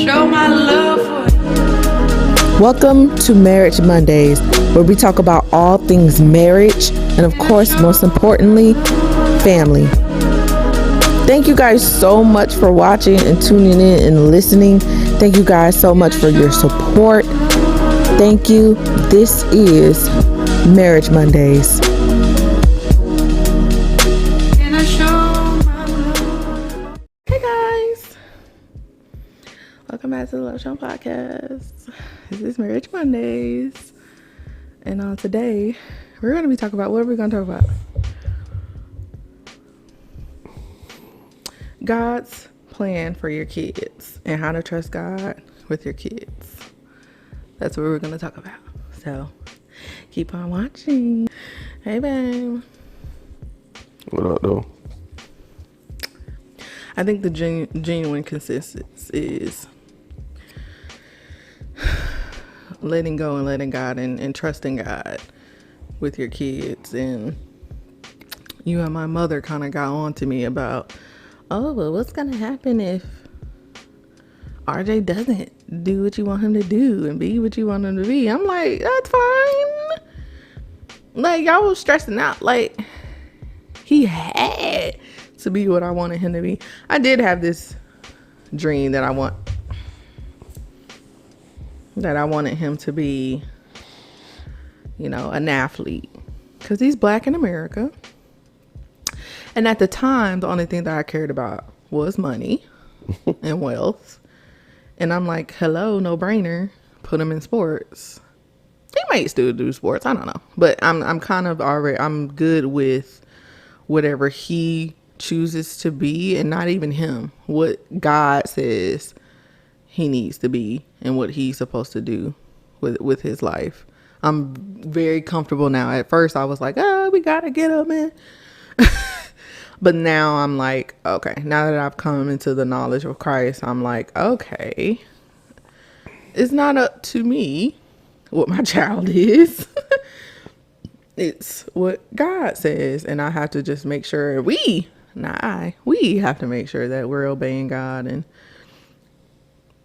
show my love for you. Welcome to Marriage Mondays, where we talk about all things marriage and, of course, most importantly, family. Thank you guys so much for watching and tuning in and listening. Thank you guys so much for your support. Thank you. This is Marriage Mondays. Hey guys. Welcome back to the Love Show Podcast. This is Marriage Mondays. And today, we're going to be talking about, what are we going to talk about? God's plan for your kids and how to trust God with your kids. That's what we're going to talk about. So, keep on watching. Hey, babe. What up, though? I think the genuine consistency is letting go and letting God and trusting God with your kids. And you and my mother kind of got on to me about, oh, well, what's going to happen if RJ doesn't do what you want him to do and be what you want him to be? I'm like, that's fine. Like, y'all was stressing out. Like, he had to be what I wanted him to be. I did have this dream that I wanted him to be, you know, an athlete, because he's black in America. And at the time, the only thing that I cared about was money and wealth. And I'm like, hello, no brainer. Put him in sports. He might still do sports. I don't know. But I'm kind of already, I'm good with whatever he chooses to be, and not even him, what God says he needs to be and what he's supposed to do with his life. I'm very comfortable now. At first I was like, oh, we gotta get him in. But now I'm like, okay, now that I've come into the knowledge of Christ, I'm like, okay, it's not up to me what my child is. It's what God says. And I have to just make sure we have to make sure that we're obeying God and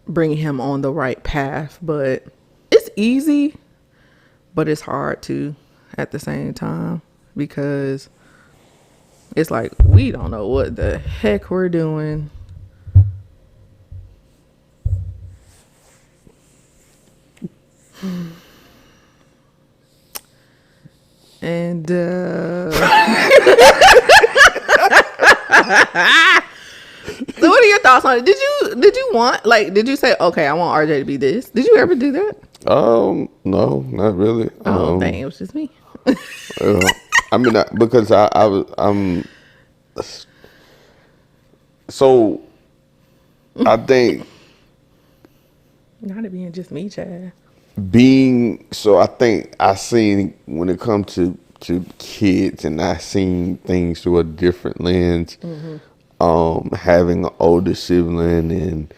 bringing him on the right path. But it's easy, but it's hard too at the same time, because it's like we don't know what the heck we're doing. And so what are your thoughts on it? Did you say, okay, I want RJ to be this? Did you ever do that? No, not really. Oh, dang, it was just me. I mean, because I'm so I think Not it being just me, Chad. I think I seen, when it comes to kids, and I seen things through a different lens. Mm-hmm. Having an older sibling, and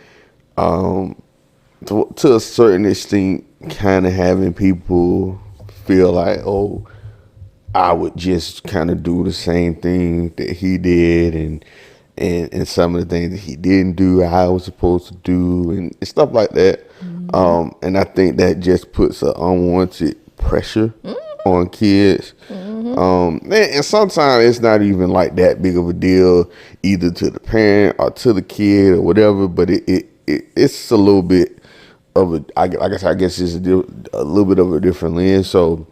to a certain extent, kind of having people feel like, oh, I would just kind of do the same thing that he did, and some of the things that he didn't do, I was supposed to do, and stuff like that. Mm-hmm. And I think that just puts an unwanted pressure on kids. Mm-hmm. And sometimes it's not even like that big of a deal, either to the parent or to the kid or whatever. But it's a little bit of a, I guess it's a little bit of a different lens. So,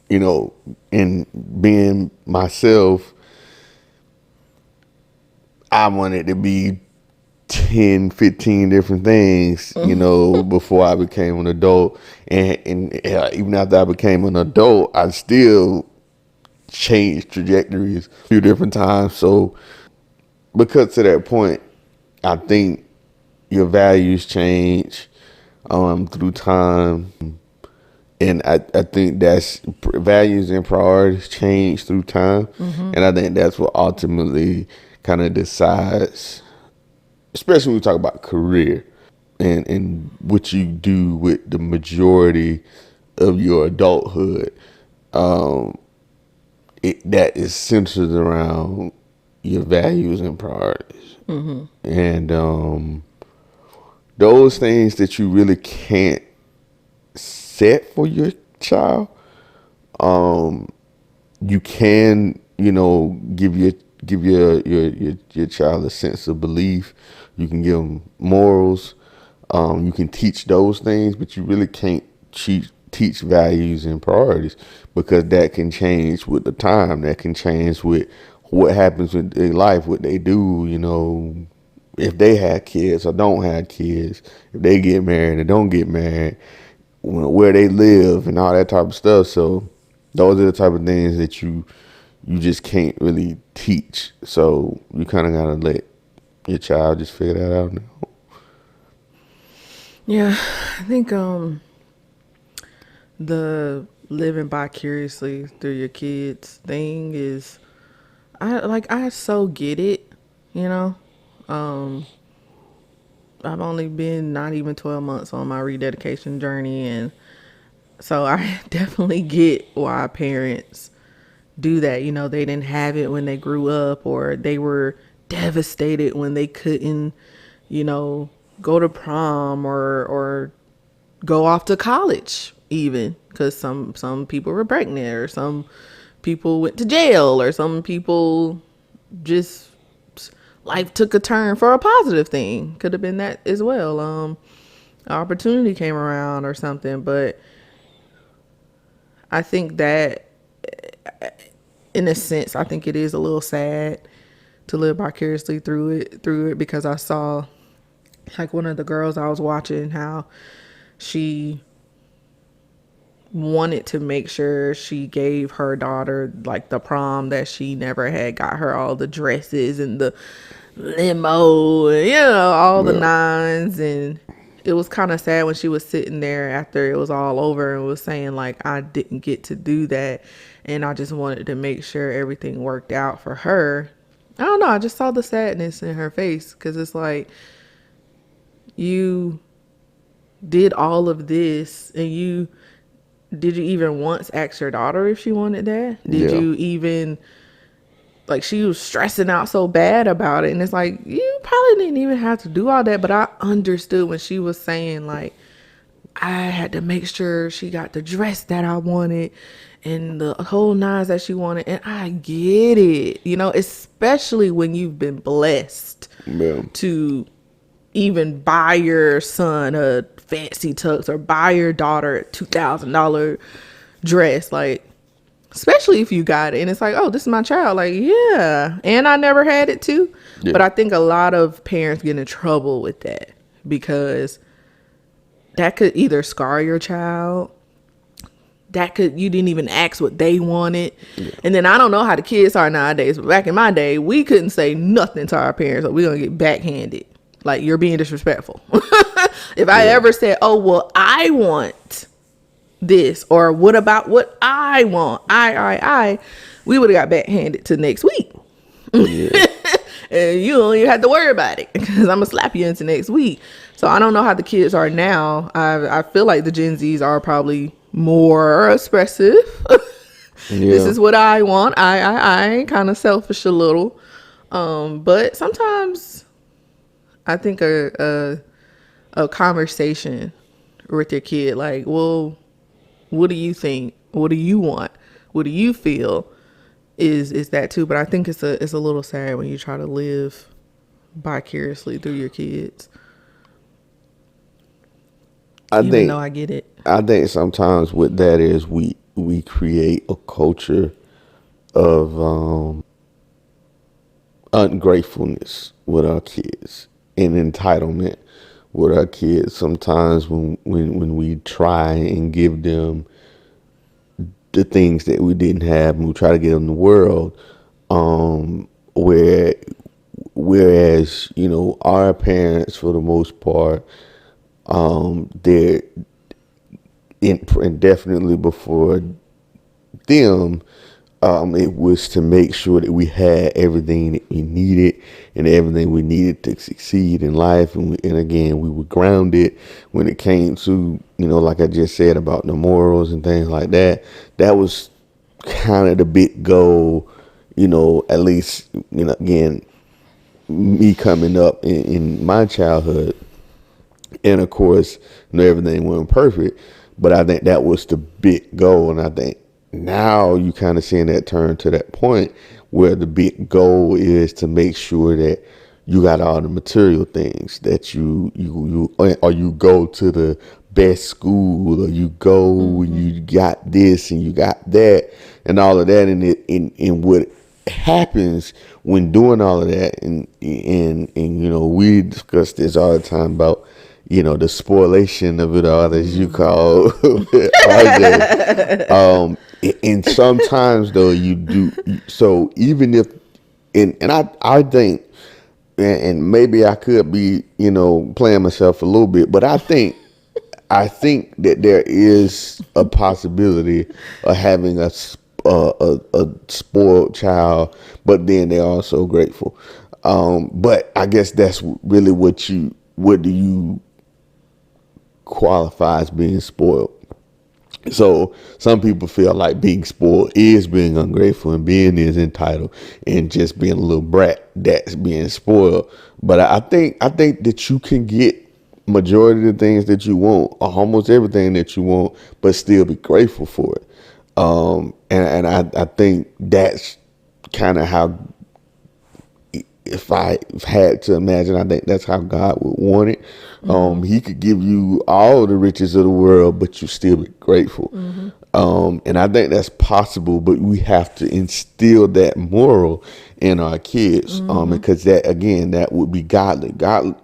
you know, in being myself, I wanted to be 10, 15 different things, you know, before I became an adult. And even after I became an adult, I still changed trajectories a few different times. So because to that point, I think your values change through time. And I think that's values and priorities change through time. Mm-hmm. And I think that's what ultimately kind of decides, especially when we talk about career and what you do with the majority of your adulthood. That is centered around your values and priorities. Mm-hmm. And those things that you really can't set for your child, you can, give your child a sense of belief. You can give them morals. You can teach those things, but you really can't teach values and priorities, because that can change with the time. That can change with what happens with their life, what they do. If they have kids or don't have kids, if they get married or don't get married, where they live and all that type of stuff. So those are the type of things that you just can't really teach. So you kind of gotta let your child just figure that out now. Yeah, I think the living vicariously through your kids thing is, I so get it, you know. I've only been not even 12 months on my rededication journey, and so I definitely get why parents do that. They didn't have it when they grew up, or they were devastated when they couldn't, go to prom or go off to college, even because some people were pregnant, or some people went to jail, or some people just life took a turn for a positive thing. Could have been that as well. Opportunity came around or something. But I think that, in a sense, I think it is a little sad to live vicariously through it, because I saw, like, one of the girls I was watching, how she wanted to make sure she gave her daughter, like, the prom that she never had, got her all the dresses and the limo and, all the nines. And it was kind of sad when she was sitting there after it was all over and was saying, like, I didn't get to do that, and I just wanted to make sure everything worked out for her. I don't know, I just saw the sadness in her face, because it's like, you did all of this, and did you even once ask your daughter if she wanted that? Did you even, like, she was stressing out so bad about it, and it's like, you probably didn't even have to do all that. But I understood when she was saying, like, I had to make sure she got the dress that I wanted and the whole nines that she wanted. And I get it, especially when you've been blessed to even buy your son a fancy tux, or buy your daughter a $2,000 dress. Like, especially if you got it and it's like, oh, this is my child. Like, yeah. And I never had it too. Yeah. But I think a lot of parents get in trouble with that, because that could either scar your child. You didn't even ask what they wanted. Yeah. And then I don't know how the kids are nowadays, but back in my day, we couldn't say nothing to our parents, or we're going to get backhanded. Like, you're being disrespectful. If I ever said, oh, well, I want this, or what about what I want? We would have got backhanded to next week. Yeah. And you don't even have to worry about it, because I'm going to slap you into next week. So I don't know how the kids are now. I feel like the Gen Zs are probably more expressive. This is what I want. I kind of selfish a little. But sometimes I think a conversation with your kid, like, well, what do you think? What do you want? What do you feel? Is that too? But I think it's a little sad when you try to live vicariously through your kids. I get it. I think sometimes what that is, we create a culture of ungratefulness with our kids, and entitlement with our kids. Sometimes when we try and give them the things that we didn't have, and we try to get them the world, whereas our parents, for the most part, they're definitely before them, it was to make sure that we had everything that we needed and everything we needed to succeed in life. And again, we were grounded when it came to, like I just said about the morals and things like that. That was kind of the big goal, at least, again, me coming up in my childhood. And of course, everything went perfect, but I think that was the big goal. And I think now you kind of seeing that turn to that point where the big goal is to make sure that you got all the material things, that or you go to the best school, or you go and you got this and you got that and all of that. And in what happens when doing all of that, and we discuss this all the time about the spoilation of it all, as you call RJ. And sometimes though you do, so even if, and I think, and maybe I could be playing myself a little bit, but I think that there is a possibility of having a spoiled child, but then they're also grateful. But I guess that's really what do you qualify as being spoiled? So some people feel like being spoiled is being ungrateful, and being is entitled, and just being a little brat, that's being spoiled. But I think that you can get majority of the things that you want, or almost everything that you want, but still be grateful for it. And I think that's kind of how, if I had to imagine, I think that's how God would want it. He could give you all the riches of the world, but you still be grateful. And I think that's possible, but we have to instill that moral in our kids, because that, again, that would be godly. God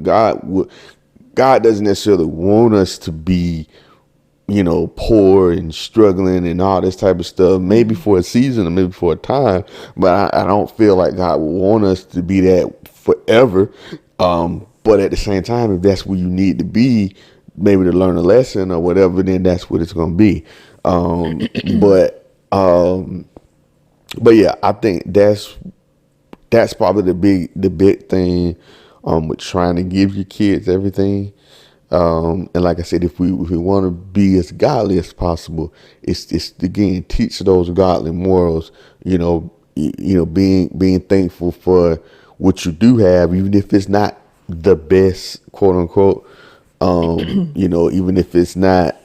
doesn't necessarily want us to be, poor and struggling and all this type of stuff, maybe for a season or maybe for a time, but I don't feel like God would want us to be that forever. But at the same time, if that's where you need to be, maybe to learn a lesson or whatever, then that's what it's going to be. But yeah, I think that's probably the big thing, with trying to give your kids everything. And like I said, if we want to be as godly as possible, it's again, teach those godly morals. Being thankful for what you do have, even if it's not the best, quote unquote. Even if it's not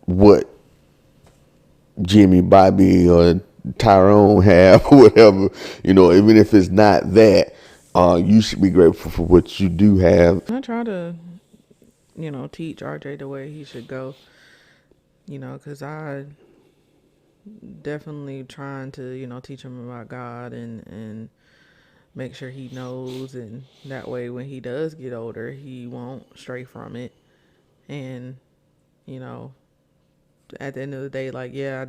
what Jimmy, Bobby, or Tyrone have, or whatever. Even if it's not that, you should be grateful for what you do have. I try to, teach RJ the way he should go, because I definitely trying to, teach him about God and make sure he knows. And that way, when he does get older, he won't stray from it. And, at the end of the day, like, yeah,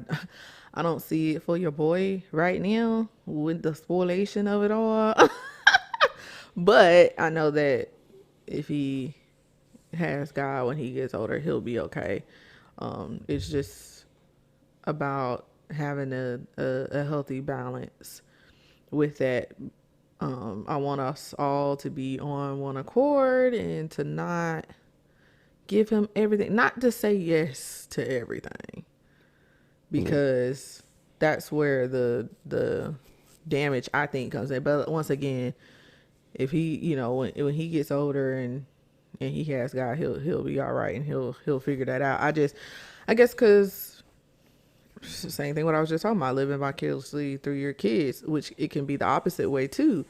I don't see it for your boy right now with the spoilation of it all. But I know that if he has God when he gets older, he'll be okay. It's just about having a healthy balance with that. I want us all to be on one accord and to not give him everything, not to say yes to everything, because that's where the damage, I think, comes in. But once again, if he, when he gets older and he has God, he'll be all right, and he'll figure that out. I guess because same thing what I was just talking about, living vicariously through your kids, which it can be the opposite way too.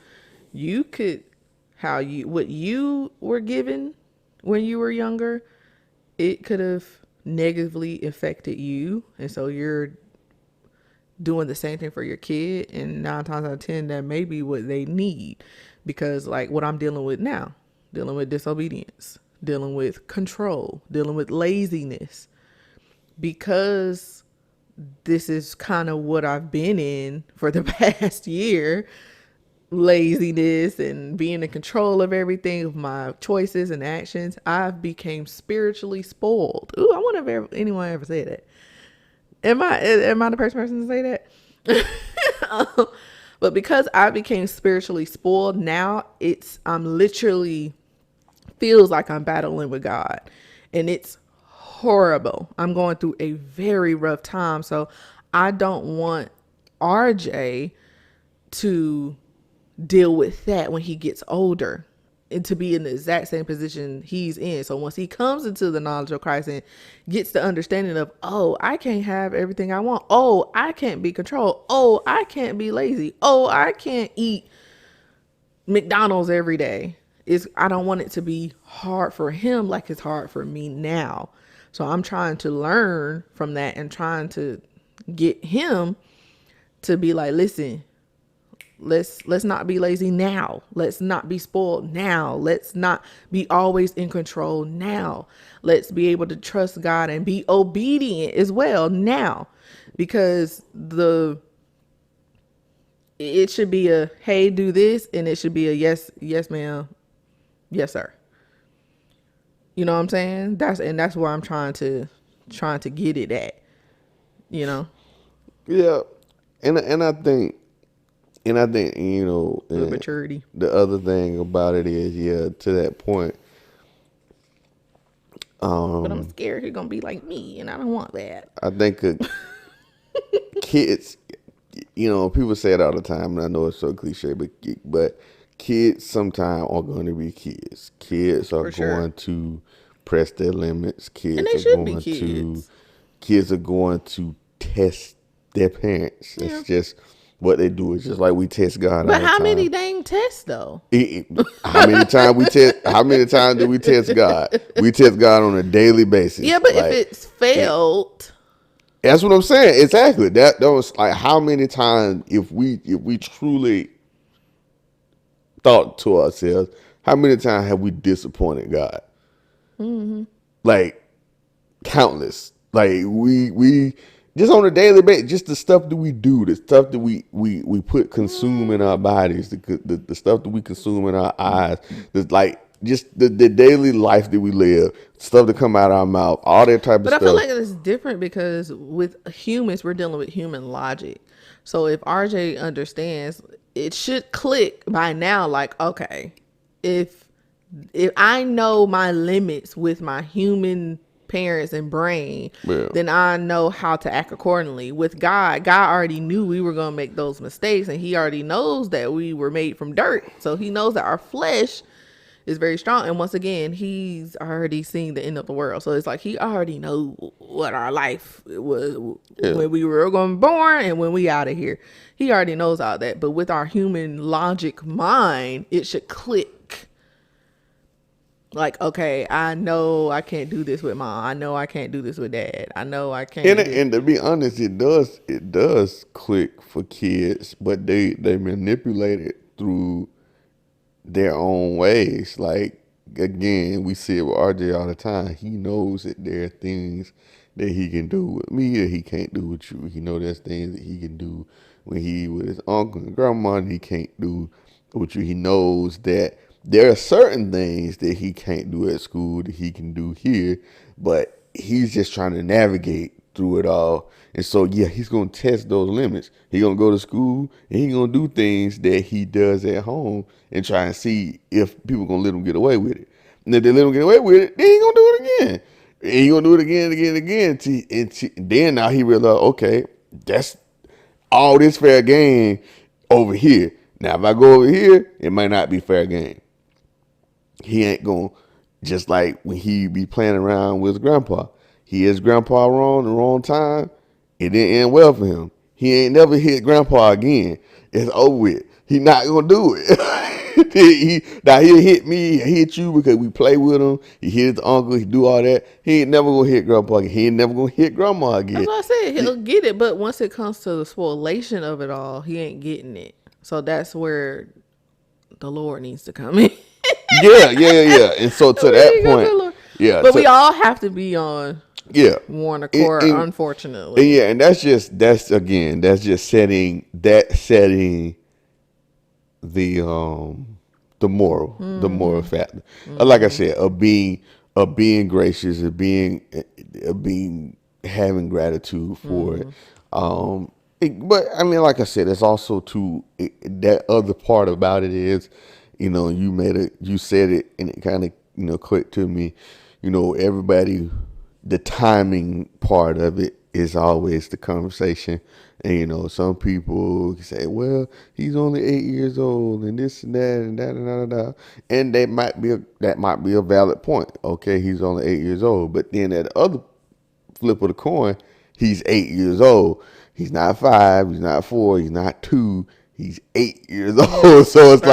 You could, what you were given when you were younger, it could have negatively affected you, and so you're doing the same thing for your kid, and 9 times out of 10 that may be what they need, because like what I'm dealing with now, dealing with disobedience, dealing with control, dealing with laziness, because this is kind of what I've been in for the past year. Laziness and being in control of everything, of my choices and actions. I've became spiritually spoiled. Ooh, I wonder if anyone ever said that. Am I the first person to say that? But because I became spiritually spoiled, now I'm literally, feels like I'm battling with God, and it's horrible. I'm going through a very rough time. So I don't want RJ to deal with that when he gets older. to be in the exact same position he's in. So once he comes into the knowledge of Christ and gets the understanding of, oh, I can't have everything I want. Oh, I can't be controlled. Oh, I can't be lazy. Oh, I can't eat McDonald's every day. I don't want it to be hard for him like it's hard for me now. So I'm trying to learn from that and trying to get him to be like, listen, let's not be lazy now. Let's not be spoiled now. Let's not be always in control now. Let's be able to trust God and be obedient as well now, because it should be a, hey, do this, and it should be a yes ma'am, yes sir. You know what I'm saying? That's where I'm trying to get it at, you know. Yeah, and I think you know, With maturity. The other thing about it is, yeah, to that point. But I'm scared he's gonna be like me, and I don't want that. I think kids, you know, people say it all the time, and I know it's so cliche, but kids sometimes are going to be kids. Kids are going to press their limits. Kids and they are should going be kids. kids are going to test their parents. Yeah. It's just what they do. It's just like we test God. But all the how time. many dang tests though? How many times do we test God? We test God on a daily basis. Yeah, but like, if it's failed. That's what I'm saying. Exactly. That was like, how many times, if we truly thought to ourselves, how many times have we disappointed God? Mm-hmm. Like countless. Like we just on a daily basis, just the stuff that we do, the stuff that we put consume in our bodies, the stuff that we consume in our eyes, just the daily life that we live, stuff that come out of our mouth, all that type of stuff. But I feel like it's different because with humans, we're dealing with human logic. So if RJ understands, it should click by now. Like, okay, if I know my limits with my human parents and brain, then I know how to act accordingly. With God already knew we were going to make those mistakes, and he already knows that we were made from dirt. So he knows that our flesh is very strong. And once again, he's already seen the end of the world. So it's like he already knows what our life was when we were going to be born and when we out of here. He already knows all that. But with our human logic mind, it should click. Like, okay, I know I can't do this with mom. I know I can't do this with dad. I know I can't. And to be honest, it does click for kids, but they manipulate it through their own ways. Like, again, we see it with RJ all the time. He knows that there are things that he can do with me that he can't do with you. He knows there's things that he can do when he with his uncle and grandma that he can't do with you. He knows that there are certain things that he can't do at school that he can do here, but he's just trying to navigate through it all. And so, yeah, he's going to test those limits. He's going to go to school and he's going to do things that he does at home and try and see if people going to let him get away with it. And if they let him get away with it, then he's going to do it again. And he's going to do it again and again and again. And then now he realized, okay, that's all this fair game over here. Now, if I go over here, it might not be fair game. He ain't going to, just like when he be playing around with his grandpa. He hit grandpa wrong the wrong time. It didn't end well for him. He ain't never hit grandpa again. It's over with. He not going to do it. Now he'll hit me, he'll hit you because we play with him. He hit his uncle, he do all that. He ain't never going to hit grandpa again. He ain't never going to hit grandma again. That's what I said. He'll get it, but once it comes to the spoilation of it all, he ain't getting it. So that's where the Lord needs to come in. Yeah. And so to that point, yeah. But we all have to be on one accord, unfortunately. And that's just setting the moral factor. Like I said, of being gracious, of being having gratitude for it. But I mean, like I said, it's also that other part about it is, you know, you said it and it kind of, you know, clicked to me. You know, everybody, the timing part of it is always the conversation And some people say, well, he's only 8 years old and this and that and that and that. And that might be a valid point. Okay, he's only 8 years old. But then at the other flip of the coin, he's 8 years old. He's not 5, he's not 4, he's not 2, he's 8 years old. So it's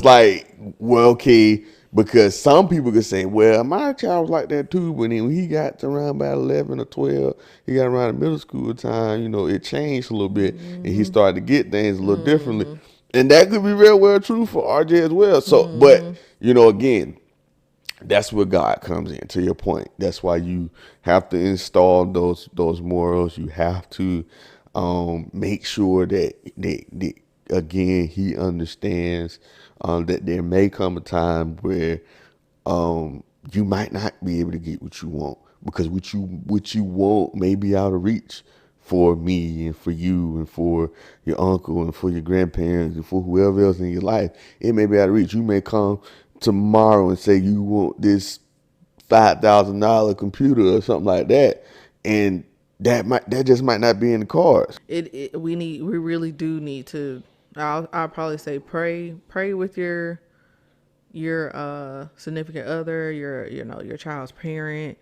like, well, okay, because some people could say, well, my child was like that too, but then when he got to around about 11 or 12, he got around the middle school time, it changed a little bit, and he started to get things a little differently. And that could be real well true for RJ as well. So, but, again, that's where God comes in, to your point. That's why you have to install those morals. You have to make sure that again, he understands that there may come a time where you might not be able to get what you want, because what you want may be out of reach for me and for you and for your uncle and for your grandparents and for whoever else in your life. It may be out of reach. You may come tomorrow and say you want this $5,000 computer or something like that, and that just might not be in the cards. We really do need to. I'll probably say pray with your significant other, your child's parent.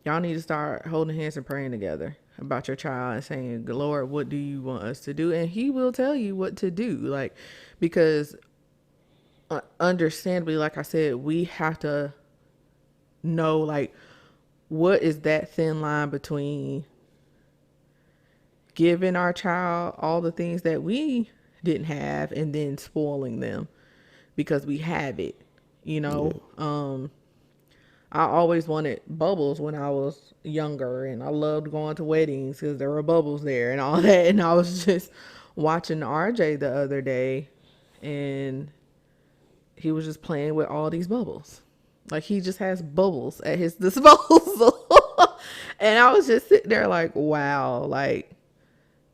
Y'all need to start holding hands and praying together about your child and saying, Lord, what do you want us to do? And he will tell you what to do. Because understandably, like I said, we have to know, what is that thin line between giving our child all the things that we didn't have and then spoiling them because we have it. I always wanted bubbles when I was younger, and I loved going to weddings because there were bubbles there and all that. And I was just watching RJ the other day, and he was just playing with all these bubbles. He just has bubbles at his disposal. And I was just sitting there wow,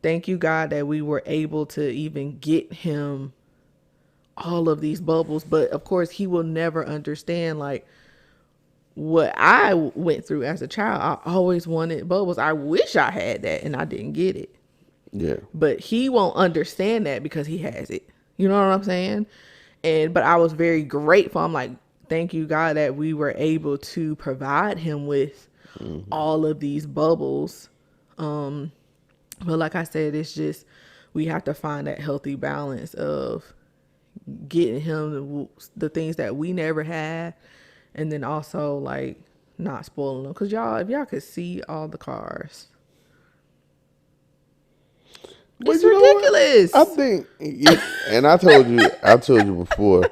thank you, God, that we were able to even get him all of these bubbles. But of course, he will never understand what I went through as a child. I always wanted bubbles. I wish I had that and I didn't get it. Yeah. But he won't understand that because he has it. You know what I'm saying? But I was very grateful. I'm like, thank you, God, that we were able to provide him with all of these bubbles. But like I said, it's just, we have to find that healthy balance of getting him the things that we never had, and then also not spoiling them. Cause if y'all could see all the cars, it's ridiculous. I think, and I told you before,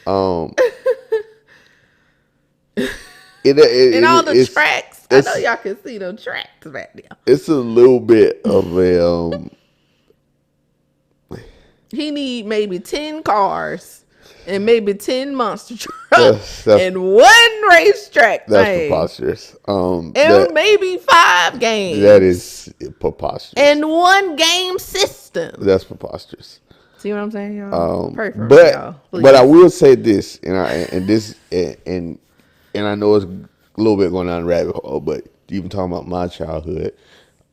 and all the tracks. I know y'all can see them tracks back there. It's a little bit of a he need maybe 10 cars and maybe 10 monster trucks and one racetrack. That's preposterous. And maybe 5 games. That is preposterous. And one game system. That's preposterous. See what I'm saying, y'all? But y'all, but I will say this, and I know it's a little bit going down the rabbit hole, but even talking about my childhood,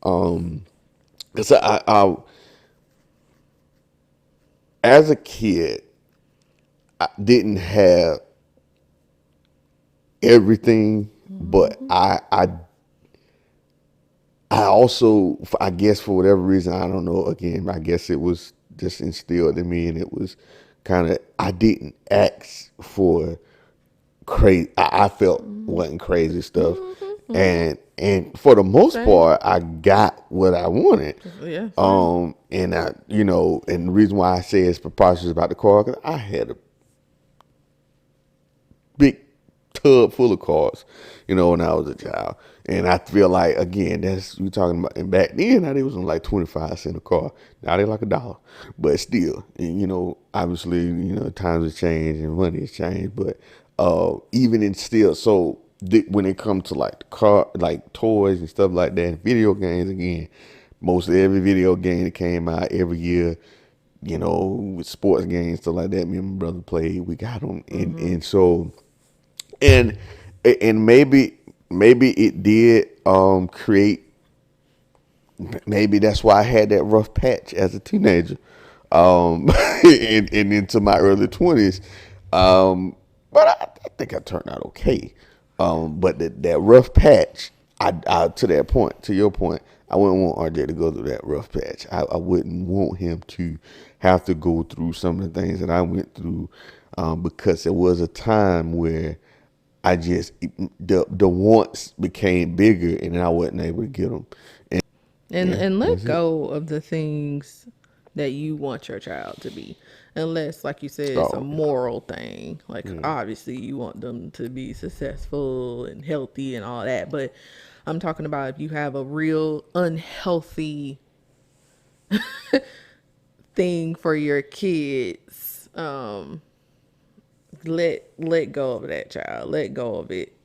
because I as a kid, I didn't have everything, but I also, I guess for whatever reason, I don't know, again, I guess it was just instilled in me, and it was kind of, I didn't ask for crazy, I felt wasn't crazy stuff. And for the most part, I got what I wanted. Yeah. And and the reason why I say it's preposterous about the car, because I had a big tub full of cars, when I was a child. And I feel like, again, that's you talking about. And back then, they was on 25 cents a car. Now they $1, but still, and, obviously, times have changed and money has changed. But even in still, so when it comes to the car, toys and stuff like that, video games, again, most every video game that came out every year, with sports games, stuff like that, me and my brother played. We got them, and so, and maybe it did create maybe that's why I had that rough patch as a teenager, and into my early 20s. But I think I turned out okay. But that rough patch, I to that point, to your point, I wouldn't want RJ to go through that rough patch. I wouldn't want him to have to go through some of the things that I went through, because there was a time where I just the wants became bigger, and I wasn't able to get them. And Yeah, and let that's it. go of the things that you want your child to be, unless, like you said, it's a Oh, moral thing. Like, obviously you want them to be successful and healthy and all that, but I'm talking about if you have a real unhealthy thing for your kids, let go of that child, let go of it,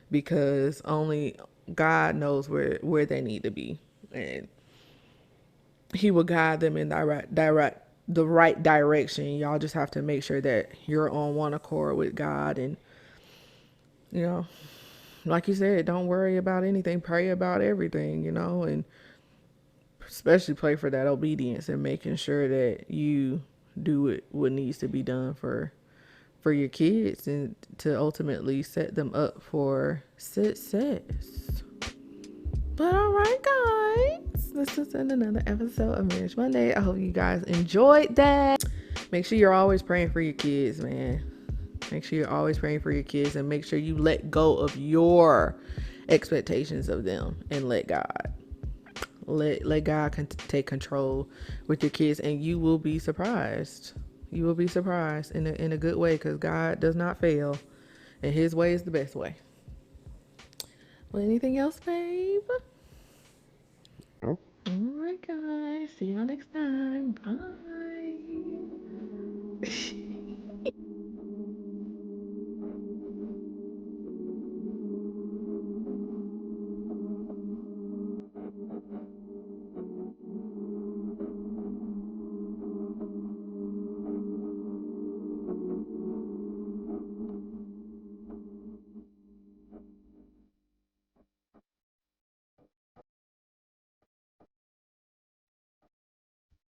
because only God knows where they need to be, and he will guide them in the right direction. Y'all just have to make sure that you're on one accord with God, and you know, like you said, don't worry about anything, pray about everything, and especially pray for that obedience and making sure that you do what needs to be done for your kids, and to ultimately set them up for success. But all right, guys, this has been another episode of Marriage Monday. I hope you guys enjoyed that. Make sure you're always praying for your kids, man. Make sure you're always praying for your kids, and make sure you let go of your expectations of them and let God. Let God take control with your kids, and you will be surprised. You will be surprised in a good way, because God does not fail, and His way is the best way. Well, anything else, babe? oh. All right, guys. See y'all next time. Bye.